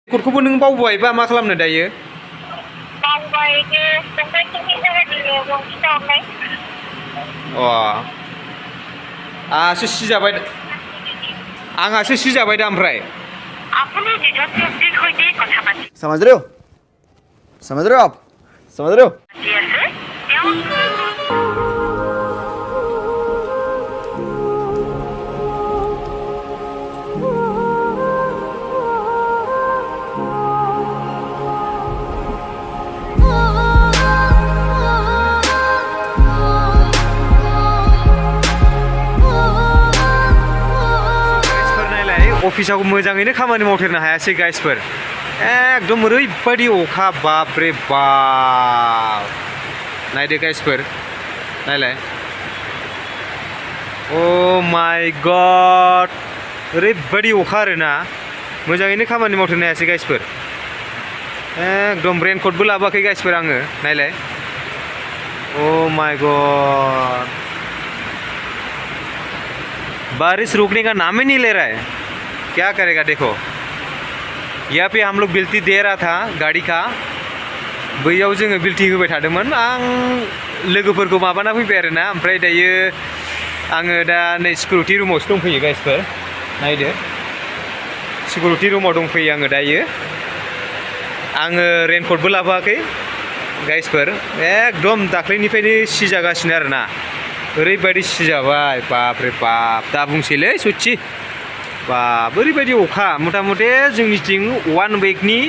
रेकर्डखौबो नों बावबायबा मा खालामनो दायो? बावबाय बे संनायनि जायगायाव गंसे दावनाय। आंहासो सिजाबाय आंहासो सिजाबाय दा ओमफ्राय। समझ रहे हो? समझ रहे हो आप? समझ रहे हो? अफिसाव मोजाङैनो खामानि मावथेरनो हायासै गाइसफोर एकदम ओरैबायदि अखा बाप रे बाप नायदो गाइसफोर नायलाय अ माय गड ओरैबायदि अखा आरोना मोजाङैनो खामानि मावथेरनो हायासै गाइसफोर एकदम रेनकटबो लाबोआखै गाइसफोर आङो नायलाय अ माय गड बारिश रुकने का नाम ही नहीं ले रहा है क्या करेगा देखो यहाँ पे हम लोग बिल्टी दे रहा था गाड़ी का बैयाव जोङो बिल्टी होबाय थादोंमोन आं लोगोफोरखौ माबाना फैबाय आरोना ओमफ्राय दायो आङो दा नै सिकिउरिटि रुमावसो दंफैयो गाइसफोर नायदो सिकिउरिटि रुमाव दंफैयो आङो दायो आङो रेनकटबो लाबोआखै गाइसफोर एकदम दाख्लैनिफ्रायनो सिजागासिनो आरोना ओरैबायदि सिजाबाय बाप रे बाप दा बुंसैलै सच्चि बाप ओरैबायदि अखा मथा मथि जोंनिथिं 1 उइकनि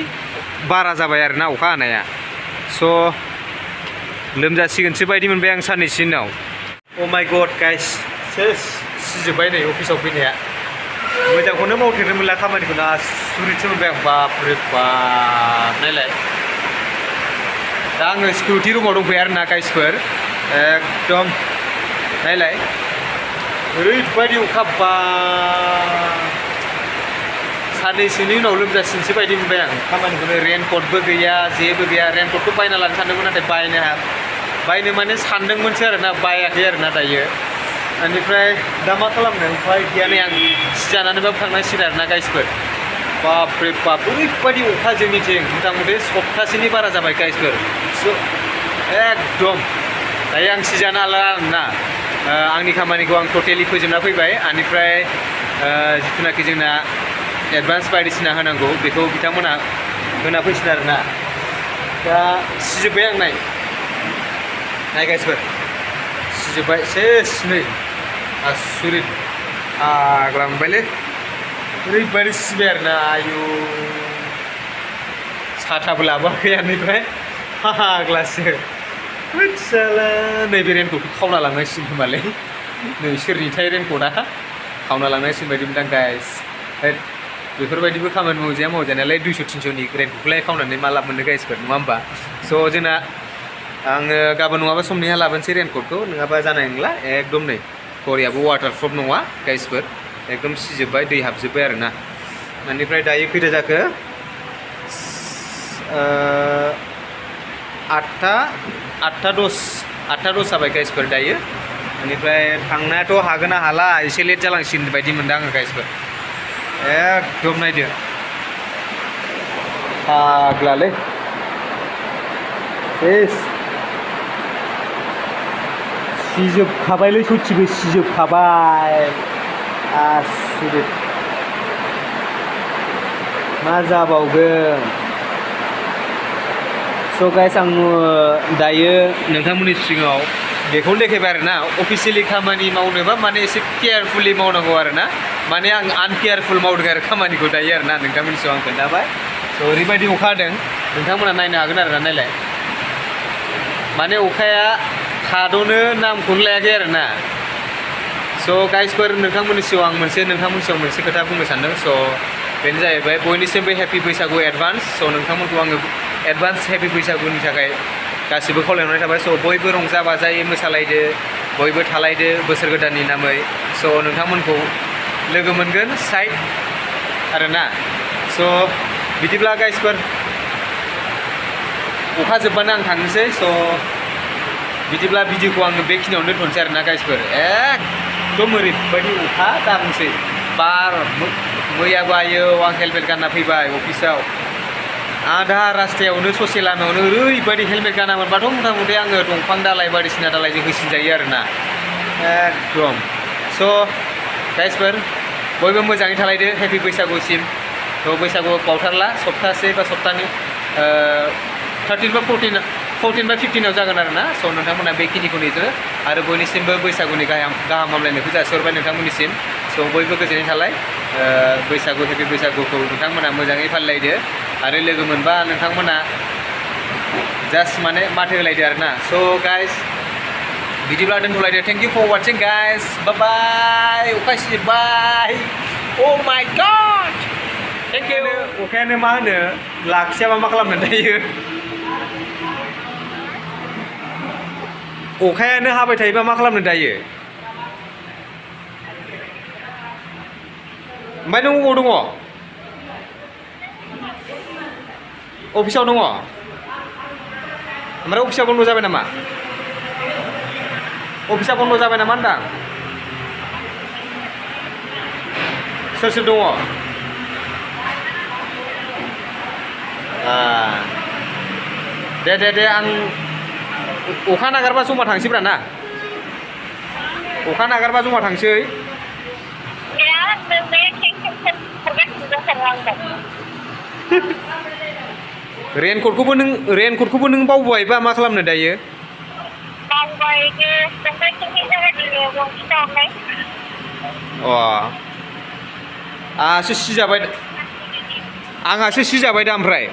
बारा जाबाय आरोना अखा हानाया स' लोमजासिगोनसो बायदि मोनबाय आं साननैसो उनाव अ माय गड गाइस सेस सिजोब्बाय नै अफिसाव फैनाया मोजांखौनो मावथेरनो मोनला खामानिखौनो आसुरितसो मोनबाय आं बाप रे बाप नायलाय दा आङो सिकिउरिटि रुमाव दंफैयो आरोना गाइसफोर एकदम नायलाय ओरैबायदि अखा बाप साननैसोनि उनाव लोमजासिनसो बायदि मोनबाय आं खामानिखौनो रेनकटबो गैया जेबो गैया रेनकटखौ बायना लानो सानदोंमोन नाथाय बायनो माने सानदोंमोनसो आरोना बायाखै आरोना दायो बेनिफ्राय दा मा खालामनो उफाय गैया नै आं सिजानानैबाबो थांनांसिगोन आरोना गाइसफोर बाप रे बाप ओरैबायदि अखा जोंनिथिं मथा मथि सप्तासेनि बारा जाबाय गाइसफोर एकदम दायो आं सिजानो हाला आरोना आंनि खामानिखौ आं टटेलि फोजोबना फैबाय बेनिफ्राय जिथुनाखि जोंना एडभान्स बायदिसिना होनांगौ बेखौ बिथांमोना होना फैसिगोन आरोना दा सिजोब्बाय आं नाय गाइसफोर सिजोब्बाय सेस नै आसुरित आग्ला मोनबायलै ओरैबायदि सिबाय आरोना आयु साथाबो लाबोआखै आंनिफ्राय फाग्लासो मिथियाला नैबे रेनकटखौ खावना लांनांसिगोन खोमालै नै सोरनिथाय रेनकटआ खावना लांनांसिगोन बायदि मोनदां गाइस बेफोरबायदिबो खामानि मावजानायालाय 200-300नि रेनकटखौलाय खावनानै मा लाब मोननो गाइसफोर नङा होमबा स' जोंना आङो गाबोन नङाबा समनिहा लाबोनोसै रेनकटखौ नङाबा जानाय नंला एकदम नै घरियाबो वाटारप्रुफ नङा गाइसफोर एकदम सिजोब्बाय दै हाबजोब्बाय आरोना बेनिफ्राय दायो खैथा जाखो 8:10 जाबाय गाइसफोर दायो बेनिफ्राय थांनायाथ' हागोन ना हाला एसे लेट जालांसिगोन बायदि मोनदों आङो गाइसफोर एकदम नायदो फाग्लालै सेस सिजोबखाबायलै सच्चिबो सिजोबखाबाय आसुरित मा जाबावगोन स' गाइस आं दायो नोंथांमोननि सिगाङाव बेखौनो देखायबाय आरोना अफिसियेलि खामानि मावनोबा माने एसे केयारफुलि मावनांगौ आरोना माने आं आनकेयारफुल मावदों आरो खामानिखौ दायो आरोना नोंथांमोननि सिगाङाव आं खोन्थाबाय स' ओरैबायदि अखा हादों नोंथांमोना नायनो हागोन आरोना नायलाय माने अखाया थाद'नो नामखौनो लायाखै आरोना स' गाइसफोर नोंथांमोननि सिगाङाव आं मोनसे खोथा बुंनो सानदों स' बेनो जाहैबाय बयनिसिमबो हेपि बैसागु एडभान्स स' नोंथांमोनखौ आङो एडभान्स हेपि बैसागुनि थाखाय गासिबो खावलायहरनाय थाबाय स' बयबो रंजा बाजायै मोसालायदो बयबो थालायदो बोसोर गोदाननि नामै स' नोंथांमोनखौ लोगो मोनगोन साइड आरोना स' बिदिब्ला गाइसफोर अखा जोब्बानो आं थांनोसै स' बिदिब्ला भिडिअखौ आङो बेखिनियावनो दोनथ'नोसै आरोना गाइसफोर एकदम ओरैबायदि अखा दाबुंसै बार मैयाबो आयो आं हेलमेट गानना फैबाय अफिसाव आधा रास्तायावनो ससे लामायावनो ओरैबायदि हेलमेट गानामोनबाथ' मथा मथि आङो दंफां दालाय बायदिसिना दालायजों होसिनजायो आरोना एकदम स' गाइसफोर बयबो मोजाङै थालायदो हेपि बैसागुसिम थ' बैसागु बावथारला सप्तासे बा सप्तानि 13 बा 14 बा 15आव जागोन आरोना स' नोंथांमोना बेखिनिखौ नेदो आरो बयनिसिमबो बैसागुनि गाहाम हामलायनायखौ जासिहरबाय नोंथांमोननिसिम स' बयबो गोजोननाय थालाय बैसागु हेपि बैसागुखौ नोंथांमोना मोजाङै फालिलायदो आरो लोगो मोनबा नोंथांमोना जास्ट माने माथो होलायदो आरोना स' गाइस बिदिब्ला दोनथ'लायदो thank you for watching guys bye bye अखा सिबाय अ माय गड थेंक इउ अखायानो मा होनो लाखियाबा मा खालामनो दायो अखायानो हाबाय थायोबा मा खालामनो दायो ओमफ्राय नों अबाव दङ अफिसाव दङ ओमफ्राय अफिसा बन्द जाबाय नामा अफिसा बन्द जाबाय नामा होनदां सोर सोर दङ दे आं अखा नागारबा जमा थांसैब्रा ना अखा नागारबा जमा थांसै रेनकटखौबो नों बावबायबा मा खालामनो दायो आंहासो सिजाबाय दा ओमफ्राय